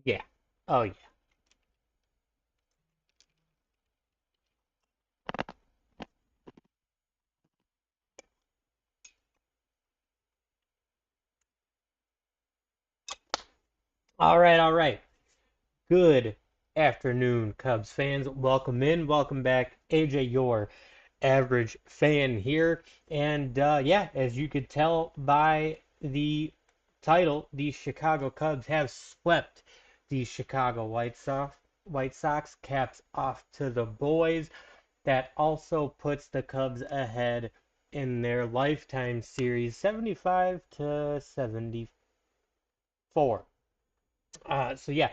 Yeah. Oh yeah. All right, all right. Good afternoon, Cubs fans. Welcome in, welcome back. AJ, your average fan here. And yeah, as you could tell by the title, the Chicago Cubs have swept the Chicago White Sox. White Sox caps off to the boys. That also puts the Cubs ahead in their lifetime series, 75 to 74. So yeah,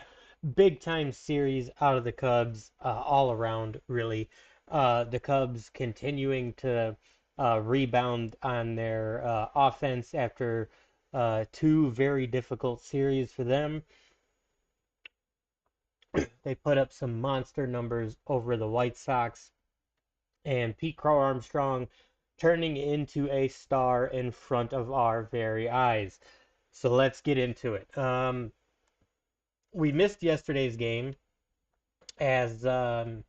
big time series out of the Cubs, all around really. The Cubs continuing to rebound on their offense after two very difficult series for them. They put up some monster numbers over the White Sox, and Pete Crow Armstrong turning into a star in front of our very eyes. So let's get into it. We missed yesterday's game as I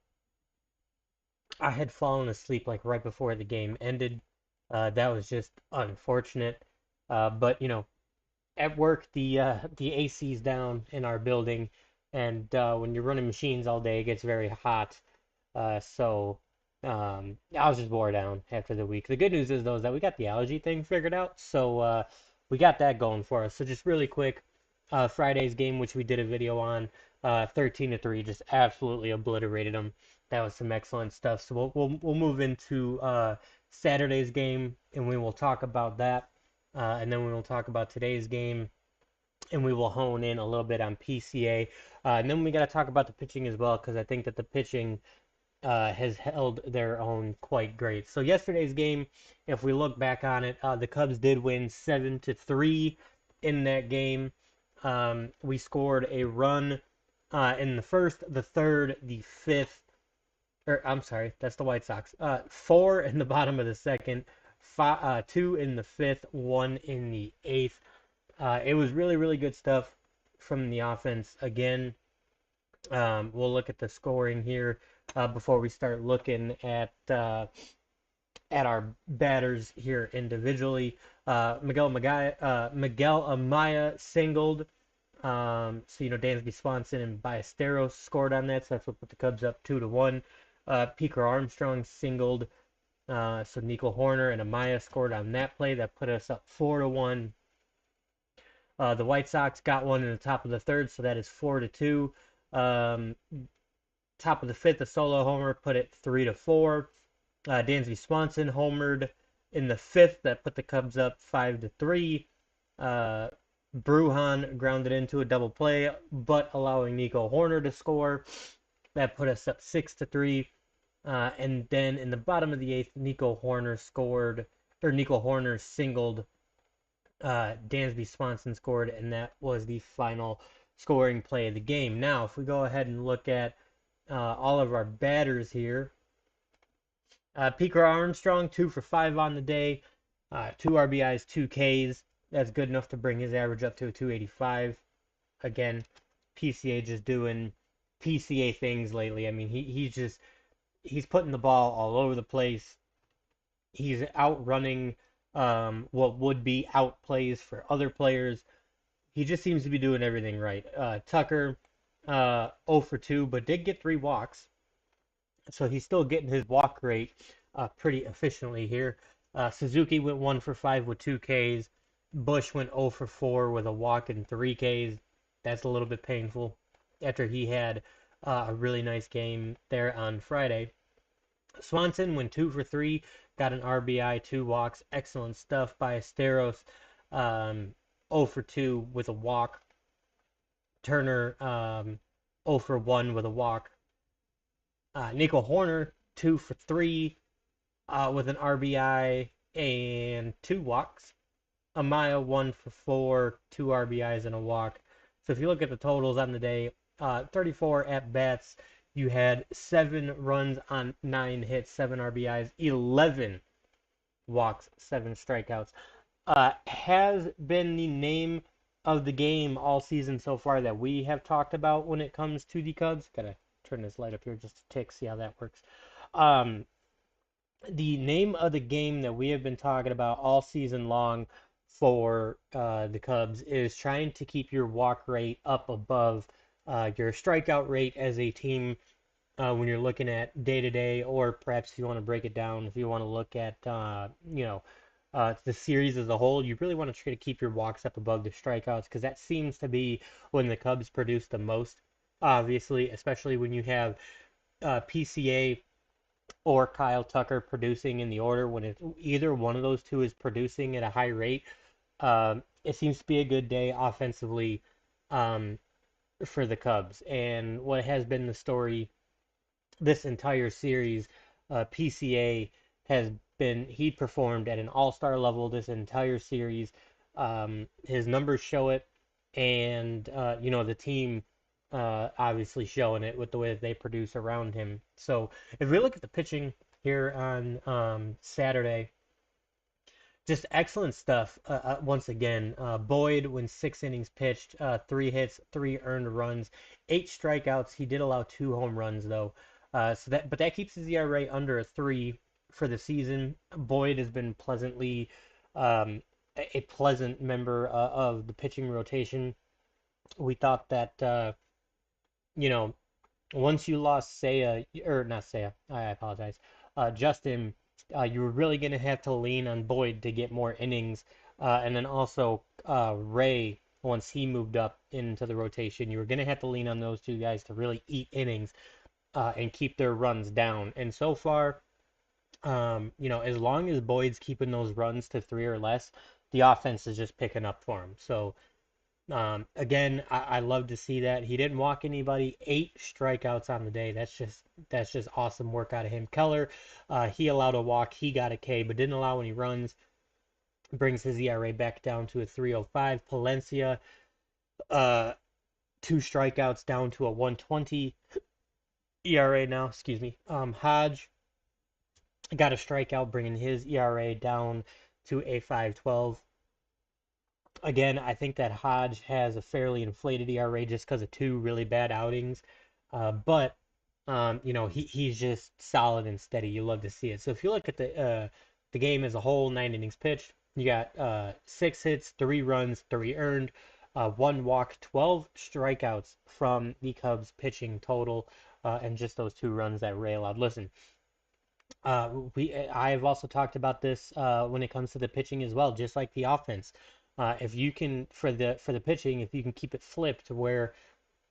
had fallen asleep like right before the game ended. That was just unfortunate. But at work the AC's down in our building, and when you're running machines all day, it gets very hot. So I was just wore down after the week. The good news is though is that we got the allergy thing figured out, so we got that going for us. So just really quick, Friday's game, which we did a video on, 13-3, just absolutely obliterated them. That was some excellent stuff. So we'll move into Saturday's game, and we will talk about that, and then we will talk about today's game, and we will hone in a little bit on PCA. And then we got to talk about the pitching as well, because I think that the pitching has held their own quite great. So yesterday's game, if we look back on it, the Cubs did win 7-3 in that game. We scored a run in the first, the third, the fifth. Or I'm sorry, that's the White Sox. Four in the bottom of the second, two in the fifth, one in the eighth. It was really, really good stuff from the offense. Again, we'll look at the scoring here before we start looking at our batters here individually. Miguel Amaya singled. So Dansby Swanson and Ballesteros scored on that, so that's what put the Cubs up 2-1. Peaker Armstrong singled. So Nico Horner and Amaya scored on that play. That put us up 4-1. The White Sox got one in the top of the third, so that is 4-2. Um, Top of the fifth, a solo homer put it 3-4. Dansby Swanson homered in the fifth. That put the Cubs up 5-3. Uh, Bruhan grounded into a double play, but allowing Nico Horner to score. That put us up 6-3. And then in the bottom of the eighth, Nico Horner singled. Dansby Swanson scored, and that was the final scoring play of the game. Now, if we go ahead and look at all of our batters here, Peaker Armstrong, 2 for 5 on the day, 2 RBIs, 2 Ks. That's good enough to bring his average up to a 285. Again, PCA just doing PCA things lately. I mean, he's putting the ball all over the place. He's outrunning what would be outplays for other players. He just seems to be doing everything right. Tucker, 0 for 2, but did get 3 walks. So he's still getting his walk rate pretty efficiently here. Suzuki went 1 for 5 with 2 Ks. Bush went 0 for 4 with a walk and 3 Ks. That's a little bit painful after he had a really nice game there on Friday. Swanson went 2 for 3, got an RBI, 2 walks. Excellent stuff by Asteros. 0 for 2 with a walk. Turner 0 for 1 with a walk. Nico Horner 2 for 3 with an RBI and 2 walks. Amaya 1 for 4, 2 RBIs and a walk. So if you look at the totals on the day, 34 at bats. You had 7 runs on 9 hits, 7 RBIs, 11 walks, 7 strikeouts. Has been the name of the game all season so far that we have talked about when it comes to the Cubs. Gotta turn this light up here just a tick, see how that works. Um, the name of the game that we have been talking about all season long for the Cubs is trying to keep your walk rate up above your strikeout rate as a team when you're looking at day to day, or perhaps if you want to break it down, if you want to look at the series as a whole, you really want to try to keep your walks up above the strikeouts because that seems to be when the Cubs produce the most. Obviously, especially when you have PCA or Kyle Tucker producing in the order, when it's either one of those two is producing at a high rate, it seems to be a good day offensively um, for the Cubs. And what has been the story this entire series, PCA has been, he performed at an all-star level this entire series. His numbers show it, and the team obviously showing it with the way that they produce around him. So if we look at the pitching here on Saturday, just excellent stuff. Once again, Boyd went 6 innings pitched, 3 hits, 3 earned runs, 8 strikeouts. He did allow 2 home runs though, but that keeps his ERA under a 3 for the season. Boyd has been pleasantly a pleasant member of the pitching rotation. We thought that you know once you lost Saya, or not Saya, I apologize, Justin, you were really going to have to lean on Boyd to get more innings. And then also Ray, once he moved up into the rotation, you were going to have to lean on those two guys to really eat innings and keep their runs down. And so far, as long as Boyd's keeping those runs to 3 or less, the offense is just picking up for him. So again, I love to see that. He didn't walk anybody, 8 strikeouts on the day. That's just awesome work out of him. Keller, he allowed a walk, he got a K, but didn't allow any runs. Brings his ERA back down to a 3.05. Palencia, uh, 2 strikeouts down to a 1.20 ERA now. Excuse me. Hodge got a strikeout, bringing his ERA down to a 5.12. Again, I think that Hodge has a fairly inflated ERA just because of 2 really bad outings. But he's just solid and steady. You love to see it. So if you look at the game as a whole, 9 innings pitched, you got 6 hits, 3 runs, 3 earned, 1 walk, 12 strikeouts from the Cubs pitching total, and just those 2 runs that Ray allowed. Listen, I've also talked about this when it comes to the pitching as well, just like the offense. If you can for the pitching, if you can keep it flipped to where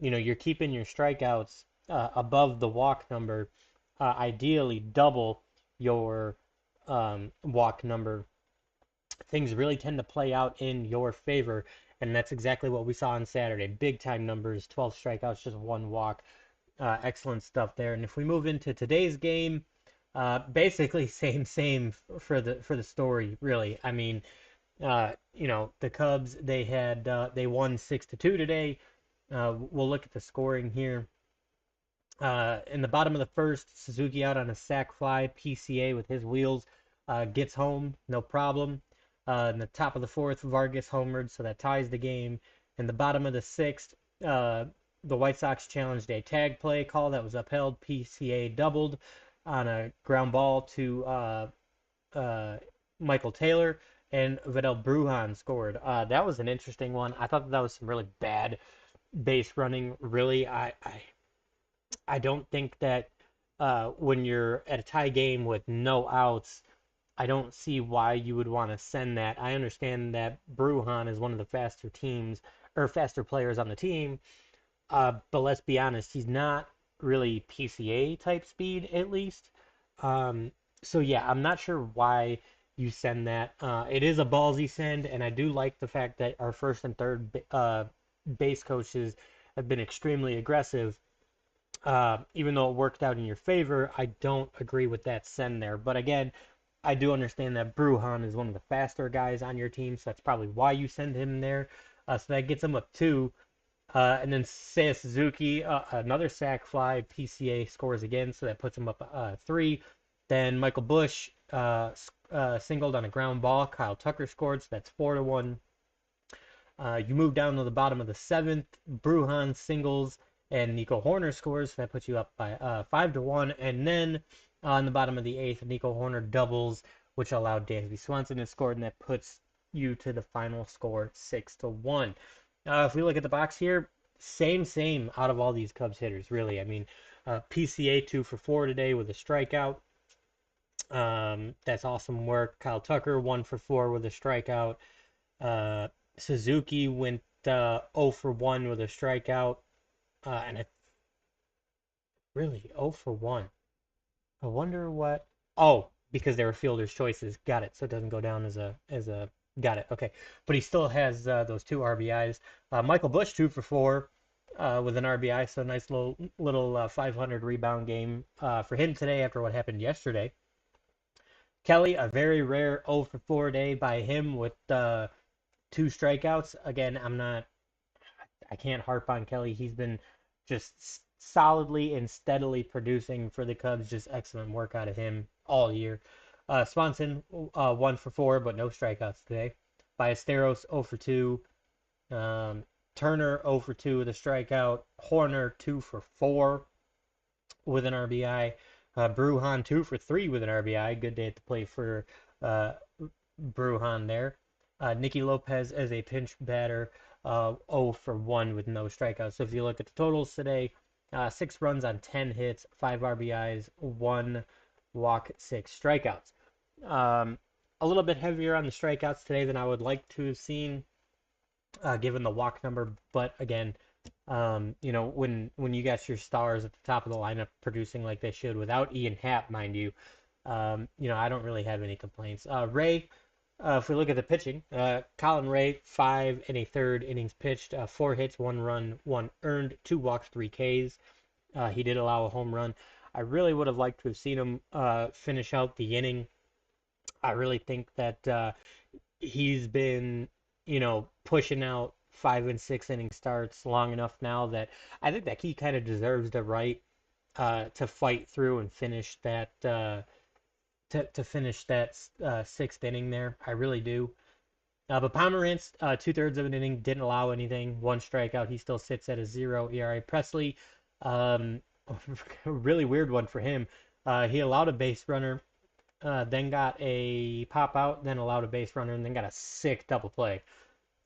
you're keeping your strikeouts above the walk number, ideally double your walk number, things really tend to play out in your favor, and that's exactly what we saw on Saturday. Big time numbers, 12 strikeouts, just 1 walk. Excellent stuff there. And if we move into today's game, basically same for the story, really. I mean, the Cubs they won 6-2 today. We'll look at the scoring here. In the bottom of the first, Suzuki out on a sac fly. PCA with his wheels gets home, no problem. In the top of the fourth, Vargas homered, so that ties the game. In the bottom of the sixth, the White Sox challenged a tag play call that was upheld. PCA doubled on a ground ball to uh, Michael Taylor, and Vidal Brujan scored. That was an interesting one. I thought that was some really bad base running. Really, I don't think that when you're at a tie game with no outs, I don't see why you would want to send that. I understand that Brujan is one of the faster teams or faster players on the team, but let's be honest, he's not really PCA type speed at least. Um, so yeah, I'm not sure why you send that. It is a ballsy send, and I do like the fact that our first and third base coaches have been extremely aggressive. Even though it worked out in your favor, I don't agree with that send there. But again, I do understand that Brujan is one of the faster guys on your team, so that's probably why you send him there. So that gets him up 2. And then Seiya Suzuki, another sac fly. PCA scores again, so that puts him up 3. Then Michael Bush singled on a ground ball. Kyle Tucker scored, so that's 4-1. You move down to the bottom of the seventh. Bruhan singles and Nico Horner scores. So that puts you up by 5-1. And then on the bottom of the eighth, Nico Horner doubles, which allowed Dansby Swanson to score, and that puts you to the final score 6-1. If we look at the box here, same out of all these Cubs hitters, really. I mean, PCA 2 for 4 today with a strikeout. That's awesome work. Kyle Tucker 1 for 4 with a strikeout. Uh, Suzuki went 0 for 1 with a strikeout, and it really 0 for 1. I wonder what. Oh, because they were fielder's choices. Got it. So it doesn't go down as a. Got it. Okay, but he still has those 2 RBIs. Michael Bush 2 for 4 with an RBI. So nice little 500 rebound game for him today after what happened yesterday. Kelly, a very rare 0 for 4 day by him with 2 strikeouts. Again, I can't harp on Kelly. He's been just solidly and steadily producing for the Cubs. Just excellent work out of him all year. Swanson 1 for 4, but no strikeouts today. Ballesteros 0 for 2. Turner 0 for 2 with a strikeout. Horner 2 for 4 with an RBI. Bruhan 2 for 3 with an RBI. Good day at the plate for Bruhan there. Nicky Lopez as a pinch batter, 0 for 1 with no strikeouts. So if you look at the totals today, 6 runs on 10 hits, 5 RBIs, 1 walk, 6 strikeouts. A little bit heavier on the strikeouts today than I would like to have seen, given the walk number. But again, when you got your stars at the top of the lineup producing like they should, without Ian Happ, mind you, I don't really have any complaints. Ray, if we look at the pitching, Colin Ray, 5 1/3 innings pitched, 4 hits, 1 run, 1 earned, 2 walks, 3 Ks. He did allow a home run. I really would have liked to have seen him finish out the inning. I really think that he's been, pushing out 5 and 6 inning starts long enough now that I think that he kind of deserves the right to fight through and finish that to finish that sixth inning there. I really do. But Pomerantz, 2/3 of an inning, didn't allow anything. 1 strikeout. He still sits at a 0 ERA. Presley, um, a really weird one for him. He allowed a base runner, then got a pop out, then allowed a base runner, and then got a sick double play.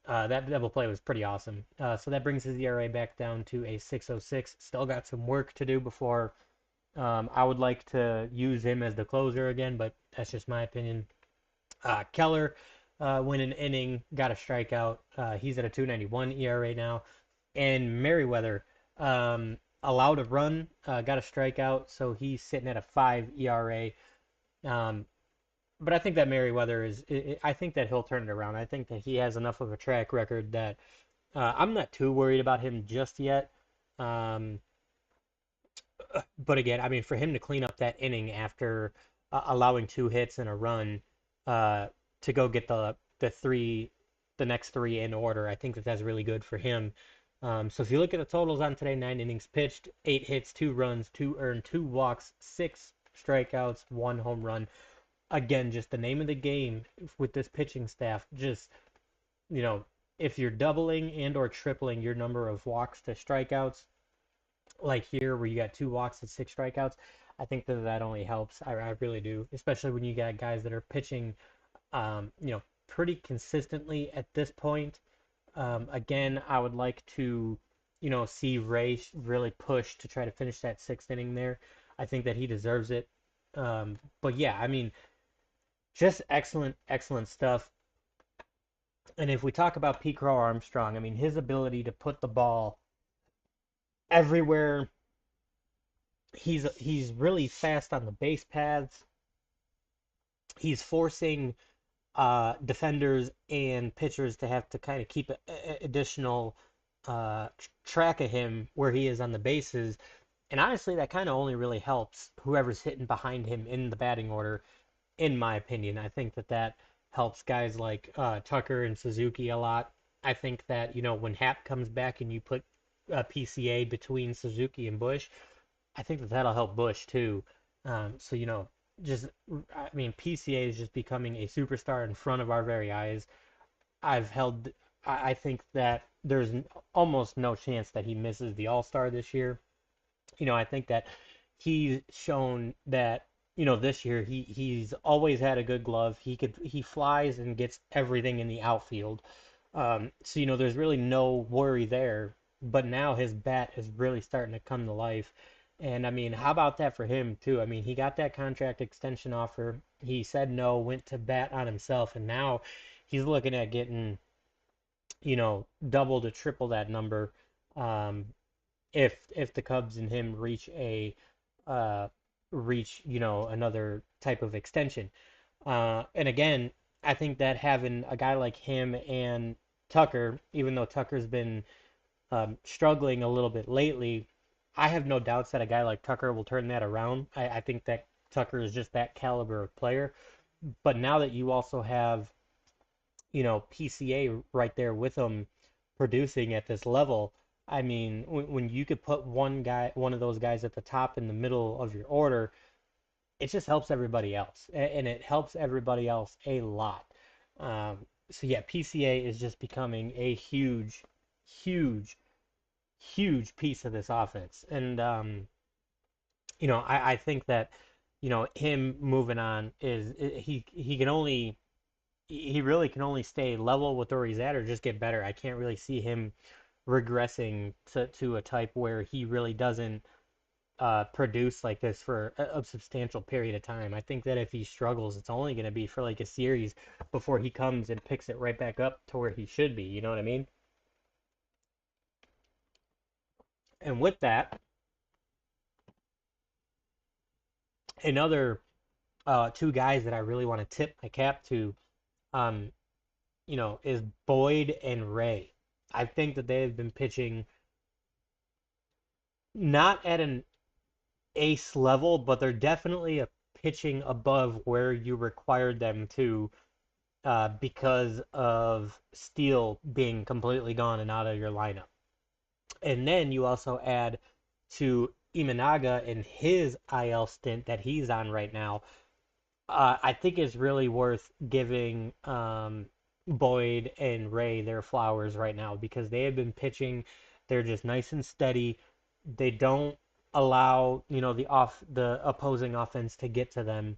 That double play was pretty awesome. So that brings his ERA back down to a 6.06. Still got some work to do before I would like to use him as the closer again, but that's just my opinion. Keller went an inning, got a strikeout. He's at a 2.91 ERA now. And Merriweather allowed a run, got a strikeout, so he's sitting at a 5 ERA. But I think that Merriweather I think that he'll turn it around. I think that he has enough of a track record that I'm not too worried about him just yet. Um, but again, I mean, for him to clean up that inning after allowing 2 hits and a run uh, to go get the next 3 in order, I think that that's really good for him. So if you look at the totals on today, 9 innings pitched, 8 hits, 2 runs, 2 earned, 2 walks, 6 strikeouts, 1 home run. Again, just the name of the game with this pitching staff. Just you know, if you're doubling and or tripling your number of walks to strikeouts, like here where you got 2 walks and 6 strikeouts, I think that only helps. I really do, especially when you got guys that are pitching, pretty consistently at this point. Again, I would like to, see Ray really push to try to finish that sixth inning there. I think that he deserves it. But yeah, I mean, just excellent, excellent stuff. And if we talk about Pete Crow Armstrong, I mean, his ability to put the ball everywhere. He's really fast on the base paths. He's forcing defenders and pitchers to have to kind of keep additional track of him where he is on the bases. And honestly, that kind of only really helps whoever's hitting behind him in the batting order, in my opinion. I think that helps guys like Tucker and Suzuki a lot. I think that, when Hap comes back and you put PCA between Suzuki and Bush, I think that that'll help Bush too. So, just, I mean, PCA is just becoming a superstar in front of our very eyes. I've held I think that there's almost no chance that he misses the All-Star this year. I think that he's shown that, this year he's always had a good glove. He flies and gets everything in the outfield. So there's really no worry there. But now his bat is really starting to come to life. And I mean, how about that for him too? I mean, he got that contract extension offer. He said no, went to bat on himself, and now he's looking at getting, double to triple that number. Um, if the Cubs and him uh reach another type of extension. And again, I think that having a guy like him and Tucker, even though Tucker's been struggling a little bit lately, I have no doubts that a guy like Tucker will turn that around. I think that Tucker is just that caliber of player. But now that you also have PCA right there with them producing at this level. I mean, when you could put one of those guys at the top in the middle of your order, it just helps everybody else, and it helps everybody else a lot. So yeah, PCA is just becoming a huge, huge, huge piece of this offense, and I think that him moving on he can only he really can only stay level with where he's at or just get better. I can't really see him regressing to a type where he really doesn't produce like this for a substantial period of time. I think that if he struggles, it's only going to be for like a series before he comes and picks it right back up to where he should be. You know what I mean? And with that, another two guys that I really want to tip my cap to, um, is Boyd and Ray. I think that they have been pitching not at an ace level, but they're definitely a pitching above where you required them to because of Steele being completely gone and out of your lineup. And then you also add to Imanaga and his IL stint that he's on right now. I think it's really worth giving Boyd and Ray their flowers right now because they have been pitching. They're just nice and steady. They don't allow, the opposing offense to get to them.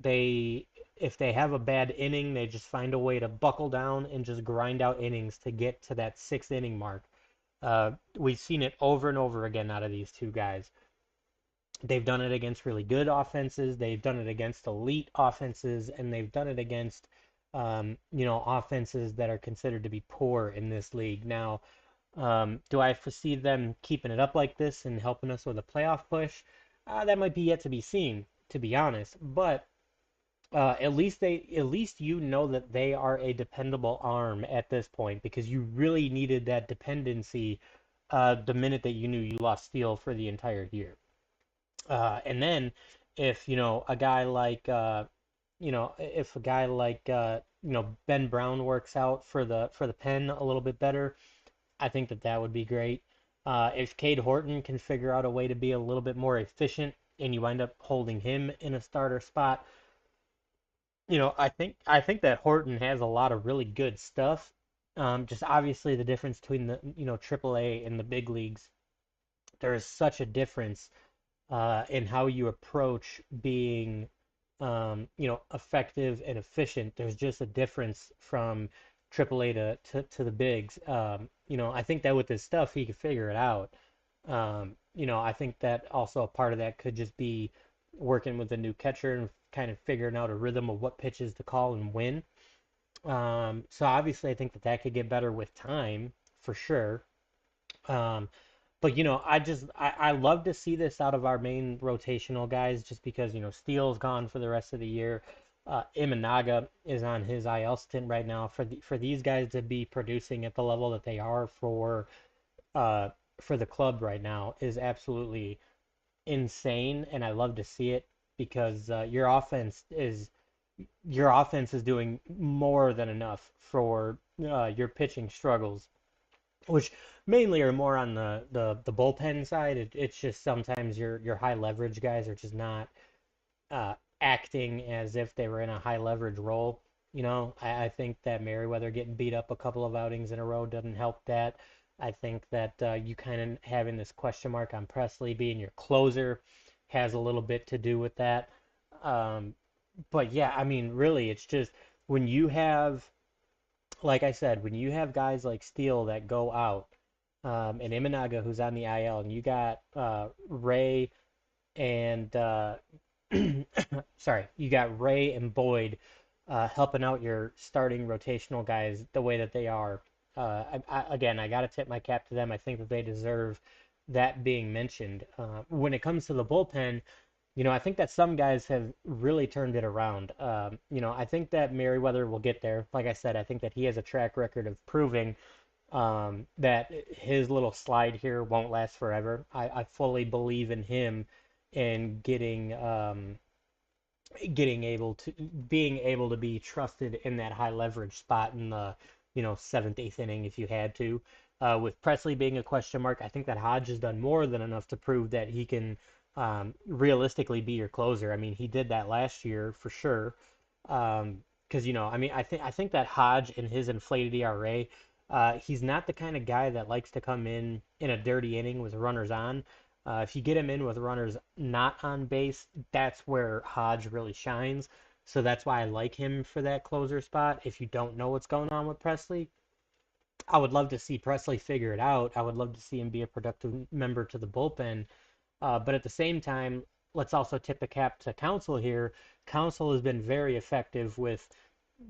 They if they have a bad inning, they just find a way to buckle down and just grind out innings to get to that sixth inning mark. We've seen it over and over again out of these two guys. They've done it against really good offenses. They've done it against elite offenses, and they've done it against, offenses that are considered to be poor in this league. Now, do I foresee them keeping it up like this and helping us with a playoff push? That might be yet to be seen, to be honest. But at least that they are a dependable arm at this point because you really needed that dependency the minute that you knew you lost Steele for the entire year. And then if a guy like if a guy like Ben Brown works out for the pen a little bit better, I think that that would be great. If Cade Horton can figure out a way to be a little bit more efficient and you wind up holding him in a starter spot, I think that Horton has a lot of really good stuff. Just obviously the difference between the AAA and the big leagues, there is such a difference in how you approach being effective and efficient. There's just a difference from AAA to the bigs. I think that with his stuff he could figure it out. I think that also a part of that could just be working with a new catcher and kind of figuring out a rhythm of what pitches to call and when. So obviously, I think that that could get better with time for sure. Um, but I love to see this out of our main rotational guys just because Steele's gone for the rest of the year. Imanaga is on his IL stint right now. For these guys to be producing at the level that they are uh, for the club right now is absolutely insane, and I love to see it because your offense is doing more than enough for your pitching struggles, which mainly are more on the bullpen side. It's just sometimes your high leverage guys are just not acting as if they were in a high leverage role. I think that Merriweather getting beat up a couple of outings in a row doesn't help that. I think that you kind of having this question mark on Presley being your closer has a little bit to do with that. Um, but yeah, I mean, really, it's just when you have, like I said, when you have guys like Steele that go out, and Imanaga who's on the IL, and you got Ray and sorry, you got Ray and Boyd helping out your starting rotational guys the way that they are. Again, I got to tip my cap to them. I think that they deserve that being mentioned. When it comes to the bullpen, I think that some guys have really turned it around. I think that Merriweather will get there. Like I said, I think that he has a track record of proving that his little slide here won't last forever. I fully believe in him and getting able to being able to be trusted in that high leverage spot in the seventh, eighth inning if you had to. With Presley being a question mark, I think that Hodge has done more than enough to prove that he can realistically be your closer. I mean, he did that last year for sure. Because I mean, I think that Hodge in his inflated ERA, he's not the kind of guy that likes to come in a dirty inning with runners on. If you get him in with runners not on base, that's where Hodge really shines. So that's why I like him for that closer spot. If you don't know what's going on with Presley, I would love to see Presley figure it out. I would love to see him be a productive member to the bullpen. But at the same time, let's also tip the cap to Council here. Council has been very effective with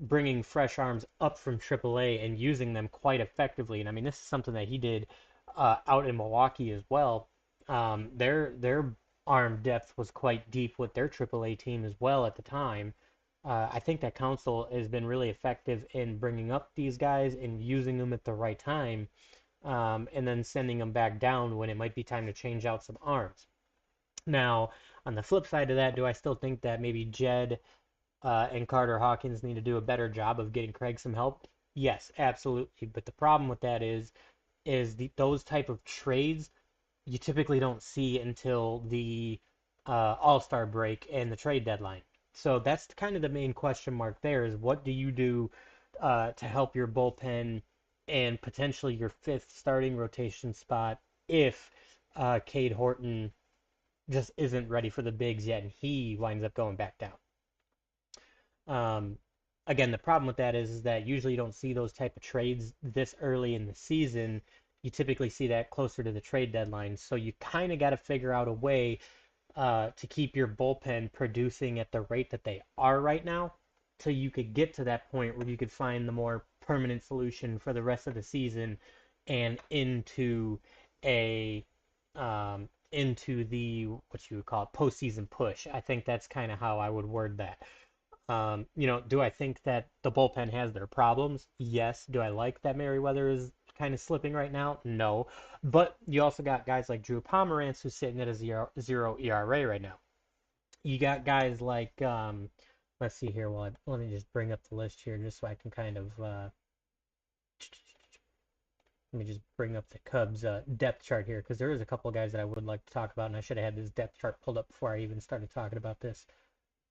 bringing fresh arms up from AAA and using them quite effectively. And I mean, this is something that he did out in Milwaukee as well. Their arm depth was quite deep with their AAA team as well at the time. I think that Council has been really effective in bringing up these guys and using them at the right time, and then sending them back down when it might be time to change out some arms. Now, on the flip side of that, do I still think that maybe Jed and Carter Hawkins need to do a better job of getting Craig some help? Yes, absolutely. But the problem with that is those type of trades you typically don't see until the All-Star break and the trade deadline. So that's kind of the main question mark there is what do you do to help your bullpen and potentially your fifth starting rotation spot if Cade Horton just isn't ready for the bigs yet and he winds up going back down. Um, Again, the problem with that is that usually you don't see those type of trades this early in the season. You typically see that closer to the trade deadline. So you kind of got to figure out a way to keep your bullpen producing at the rate that they are right now, till you could get to that point where you could find the more permanent solution for the rest of the season and a into the what you would call it postseason push. I think that's kind of how I would word that. Do I think that the bullpen has their problems? Yes. Do I like that Merriweather is kind of slipping right now? No. But you also got guys like Drew Pomerantz who's sitting at a zero ERA right now. You got guys like let's see here. Well, let me just bring up the list here just so I can kind of let me just bring up the Cubs depth chart here because there is a couple of guys that I would like to talk about, and I should have had this depth chart pulled up before I even started talking about this.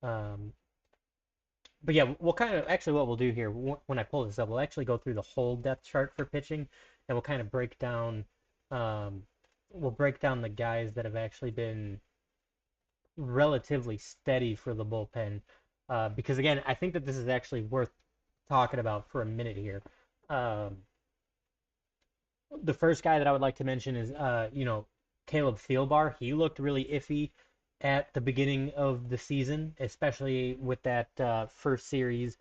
Um, but yeah, we'll kind of actually what we'll do here when I pull this up, we'll actually go through the whole depth chart for pitching, and we'll kind of um, break down the guys that have actually been relatively steady for the bullpen. Because again, I think that this is actually worth talking about for a minute here. Um, the first guy that I would like to mention is, Caleb Thielbar. He looked really iffy at the beginning of the season, especially with that first series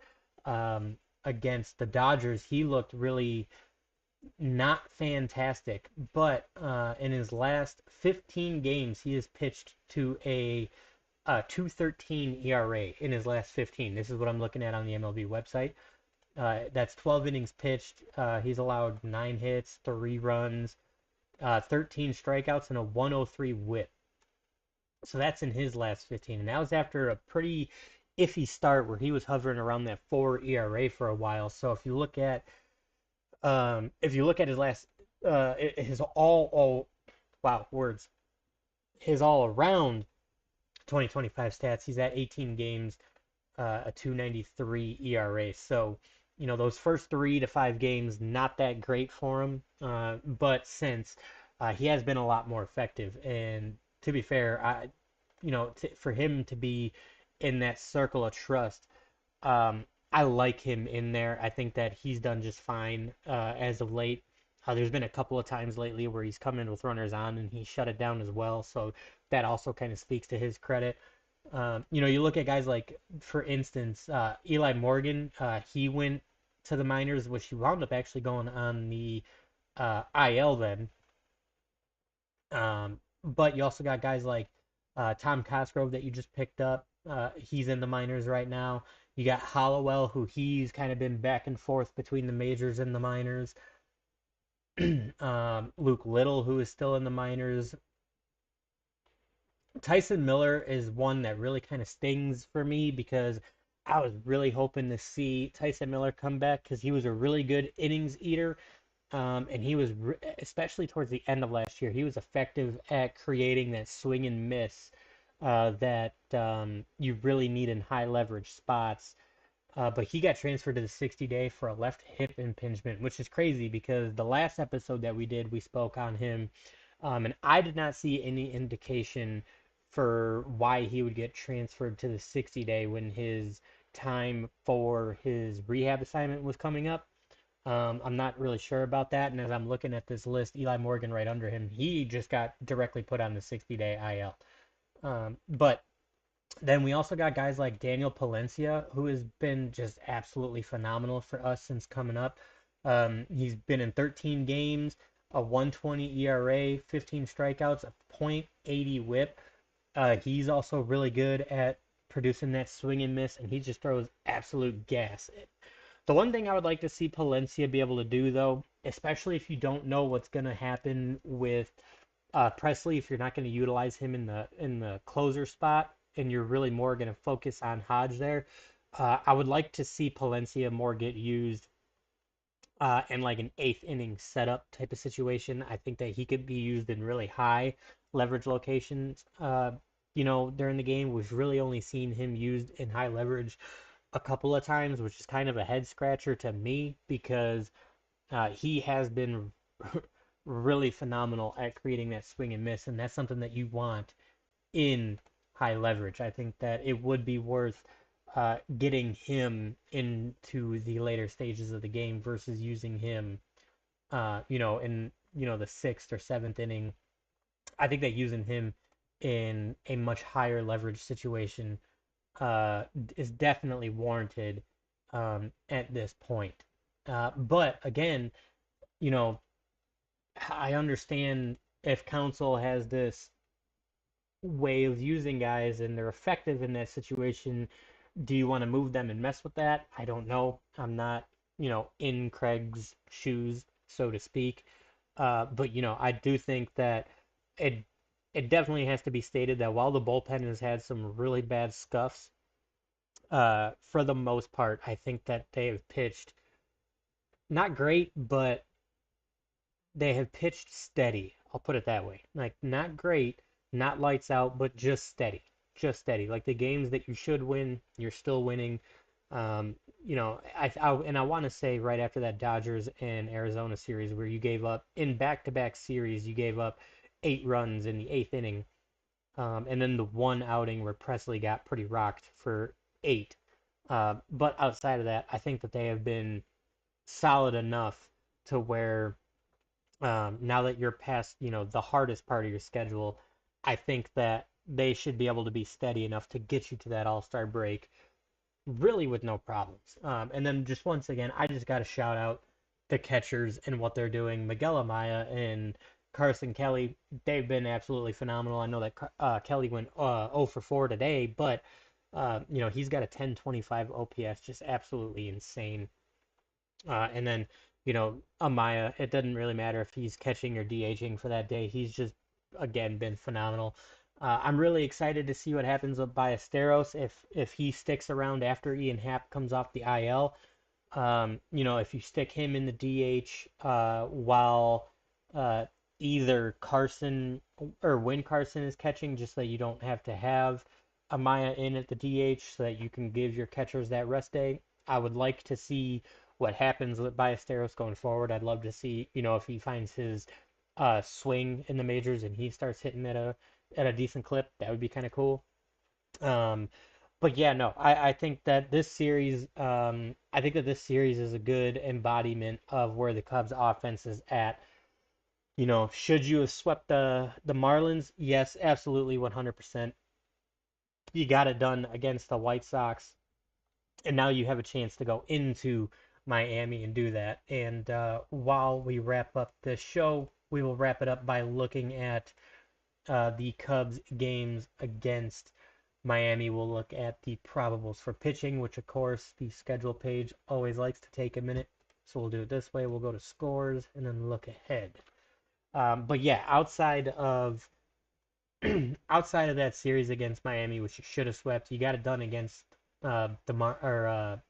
against the Dodgers. He looked really not fantastic, but in his last 15 games, he has pitched to a 2.13 ERA in his last 15. This is what I'm looking at on the MLB website. That's 12 innings pitched. He's allowed 9 hits, 3 runs, 13 strikeouts, and a 103 whip. So that's in his last 15. And that was after a pretty iffy start where he was hovering around that 4 ERA for a while. So if you look at his last his all wow, words. His all around 2025 stats, he's at 18 games, a 2.93 ERA. So, those first 3 to 5 games, not that great for him. But since he has been a lot more effective, and to be fair, for him to be in that circle of trust, I like him in there. I think that he's done just fine as of late. There's been a couple of times lately where he's come in with runners on and he shut it down as well. So that also kind of speaks to his credit. You look at guys like, for instance, Eli Morgan. He went to the minors, which he wound up actually going on the IL then. But you also got guys like Tom Cosgrove that you just picked up. He's in the minors right now. You got Hollowell, who he's kind of been back and forth between the majors and the minors. Luke Little, who is still in the minors. Tyson Miller is one that really kind of stings for me because I was really hoping to see Tyson Miller come back because he was a really good innings eater. And he was, especially towards the end of last year, he was effective at creating that swing and miss that you really need in high leverage spots. But he got transferred to the 60 day for a left hip impingement, which is crazy because the last episode that we did, we spoke on him. And I did not see any indication for why he would get transferred to the 60 day when his time for his rehab assignment was coming up. I'm not really sure about that. And as I'm looking at this list, Eli Morgan right under him, he just got directly put on the 60-day IL. But then we also got guys like Daniel Palencia, who has been just absolutely phenomenal for us since coming up. He's been in 13 games, a 120 ERA, 15 strikeouts, a .80 whip. He's also really good at producing that swing and miss, and he just throws absolute gas. The one thing I would like to see Palencia be able to do, though, especially if you don't know what's going to happen with Presley, if you're not going to utilize him in the closer spot, and you're really more going to focus on Hodge there, I would like to see Palencia more get used in like an eighth inning setup type of situation. I think that he could be used in really high leverage locations. During the game, we've really only seen him used in high leverage a couple of times, which is kind of a head scratcher to me because he has been really phenomenal at creating that swing and miss, and that's something that you want in high leverage. I think that it would be worth getting him into the later stages of the game versus using him, in the sixth or seventh inning. I think that using him in a much higher leverage situation is definitely warranted at this point. But again, you know, I understand if council has this way of using guys and they're effective in that situation. Do you want to move them and mess with that? I don't know. I'm not, in Craig's shoes, so to speak. But I do think that it it definitely has to be stated that while the bullpen has had some really bad scuffs, for the most part, I think that they have pitched not great, but they have pitched steady. I'll put it that way. Like not great, not lights out, but just steady. Just steady. Like the games that you should win, you're still winning. And I want to say right after that Dodgers and Arizona series where you gave up in back-to-back series, you gave up 8 runs in the eighth inning, and then the one outing where Presley got pretty rocked for 8. But outside of that, I think that they have been solid enough to where now that you're past, the hardest part of your schedule, I think that they should be able to be steady enough to get you to that All-Star break really with no problems. And then just once again, I just got to shout out the catchers and what they're doing. Miguel Amaya and Carson Kelly, they've been absolutely phenomenal. I know that Kelly went 0 for 4 today, but he's got a 1025 OPS, just absolutely insane. And then, Amaya, it doesn't really matter if he's catching or DHing for that day. He's just, again, been phenomenal. I'm really excited to see what happens with Ballesteros if he sticks around after Ian Happ comes off the IL. If you stick him in the DH while either Carson or when Carson is catching, just so you don't have to have Amaya in at the DH so that you can give your catchers that rest day. I would like to see what happens with Ballesteros going forward. I'd love to see, if he finds his swing in the majors and he starts hitting at a decent clip. That would be kind of cool. Um, but yeah, no, I think that this series is a good embodiment of where the Cubs offense is at. Should you have swept the Marlins? Yes, absolutely, 100%. You got it done against the White Sox, and now you have a chance to go into Miami and do that. And while we wrap up this show, we will wrap it up by looking at the Cubs games against Miami. We'll look at the probables for pitching, which of course the schedule page always likes to take a minute. So we'll do it this way. We'll go to scores and then look ahead. But yeah, outside of that series against Miami, which you should have swept, you got it done against the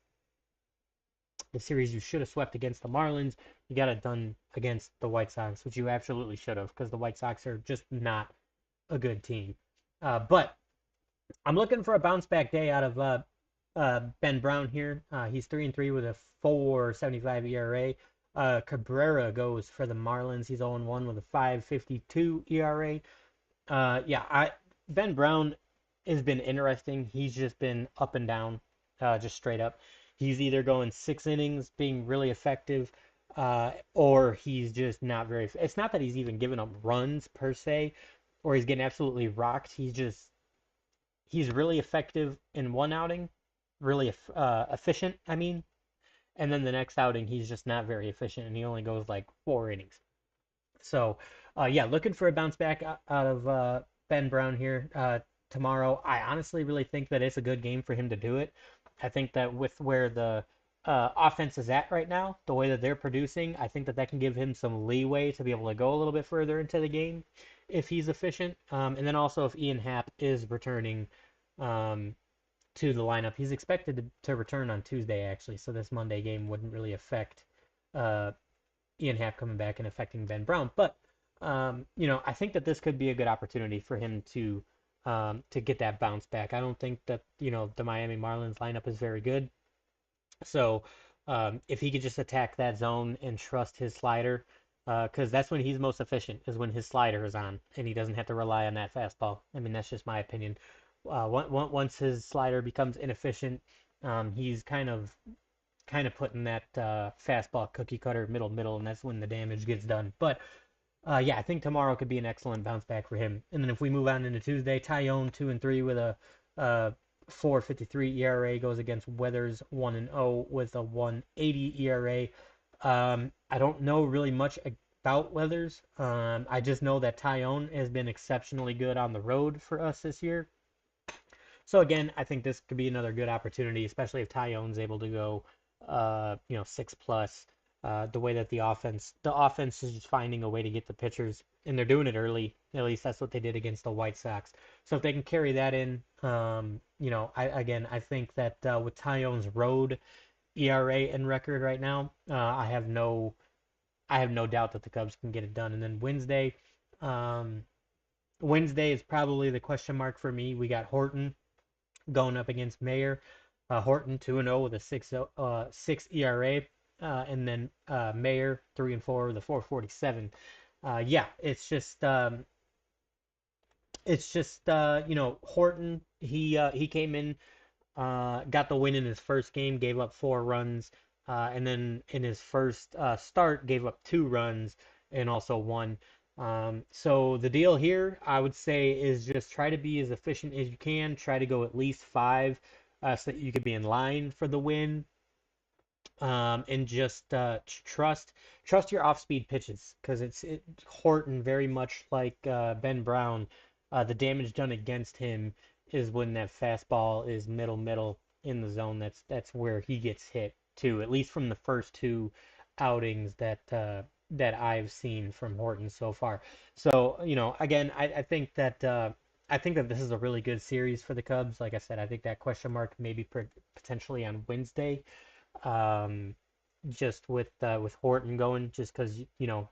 series you should have swept against the Marlins. You got it done against the White Sox, which you absolutely should have, because the White Sox are just not a good team. But I'm looking for a bounce back day out of Ben Brown here. He's 3-3 with a 4.75 ERA. Cabrera goes for the Marlins. He's 0-1 with a 5.52 ERA. Yeah, Ben Brown has been interesting. He's just been up and down, just straight up. He's either going 6 innings, being really effective, or he's just not very. It's not that he's even giving up runs per se, or he's getting absolutely rocked. He's really effective in one outing, really efficient. I mean, and then the next outing he's just not very efficient, and he only goes like 4 innings. So, yeah, looking for a bounce back out of Ben Brown here tomorrow. I honestly really think that it's a good game for him to do it. I think that with where the offense is at right now, the way that they're producing, I think that that can give him some leeway to be able to go a little bit further into the game if he's efficient. And then also if Ian Happ is returning um, to the lineup, he's expected to return on Tuesday actually, so this Monday game wouldn't really affect uh, Ian Happ coming back and affecting Ben Brown. But I think that this could be a good opportunity for him to get that bounce back. I don't think that the Miami Marlins lineup is very good. So if he could just attack that zone and trust his slider, because that's when he's most efficient, is when his slider is on and he doesn't have to rely on that fastball. I mean, that's just my opinion. Once his slider becomes inefficient, he's kind of putting that fastball cookie cutter middle, and that's when the damage gets done. But yeah, I think tomorrow could be an excellent bounce back for him. And then if we move on into Tuesday, Tyone 2-3 with a 4.53 ERA goes against Weathers 1-0 with a 1.80 ERA. I don't know really much about Weathers. I just know that Tyone has been exceptionally good on the road for us this year. So again, I think this could be another good opportunity, especially if Tyone's able to go, 6 plus. The way that the offense is just finding a way to get the pitchers, and they're doing it early. At least that's what they did against the White Sox. So if they can carry that in, I think that with Tyone's road ERA and record right now, I have no doubt that the Cubs can get it done. And then um, Wednesday is probably the question mark for me. We got Horton going up against Mayer. Horton 2-0 with a 6 ERA, and then Mayer 3-4 with a 4.47. Yeah, Horton. He came in, got the win in his first game, gave up 4 runs, and then in his first start gave up 2 runs and also won. So the deal here, I would say, is just try to be as efficient as you can. Try to go at least 5, so that you could be in line for the win. And just trust your off-speed pitches, because Horton, very much like Ben Brown. The damage done against him is when that fastball is middle in the zone. That's where he gets hit too. At least from the first 2 outings that I've seen from Horton so far. So again, I think that this is a really good series for the Cubs. Like I said, I think that question mark maybe potentially on Wednesday, um, just with Horton going, just because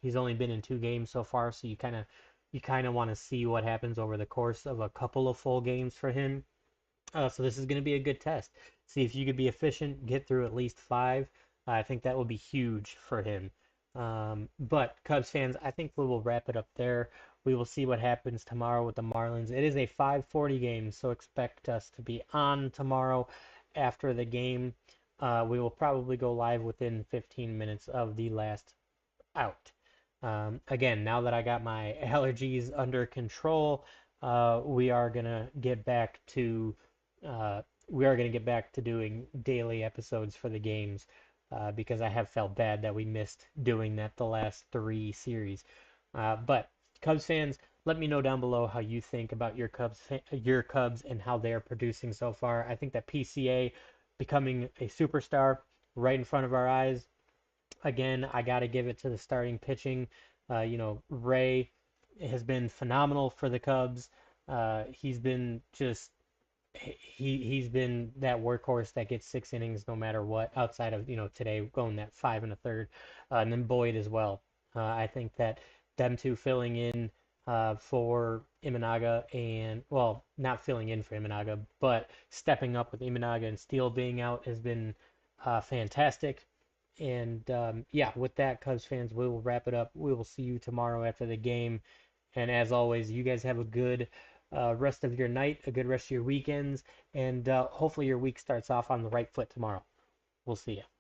he's only been in 2 games so far, so you kind of want to see what happens over the course of a couple of full games for him. So this is going to be a good test. See if you could be efficient, get through at least five. I think that will be huge for him. But Cubs fans, I think we will wrap it up there. We will see what happens tomorrow with the Marlins. It is a 5:40 game, so expect us to be on tomorrow after the game. We will probably go live within 15 minutes of the last out. Again, now that I got my allergies under control, we are gonna get back to uh, doing daily episodes for the games because I have felt bad that we missed doing that the last three series. But Cubs fans, let me know down below how you think about your Cubs and how they are producing so far. I think that PCA becoming a superstar right in front of our eyes. Again, I got to give it to the starting pitching. Ray has been phenomenal for the Cubs. He's been just he's been that workhorse that gets 6 innings no matter what. Outside of today going that 5 1/3, and then Boyd as well. I think that them two filling in for Imanaga and well, not filling in for Imanaga, but stepping up with Imanaga and Steele being out has been fantastic. And yeah, with that, Cubs fans, we will wrap it up. We will see you tomorrow after the game. And as always, you guys have a good rest of your night, a good rest of your weekends, and hopefully your week starts off on the right foot tomorrow. We'll see you.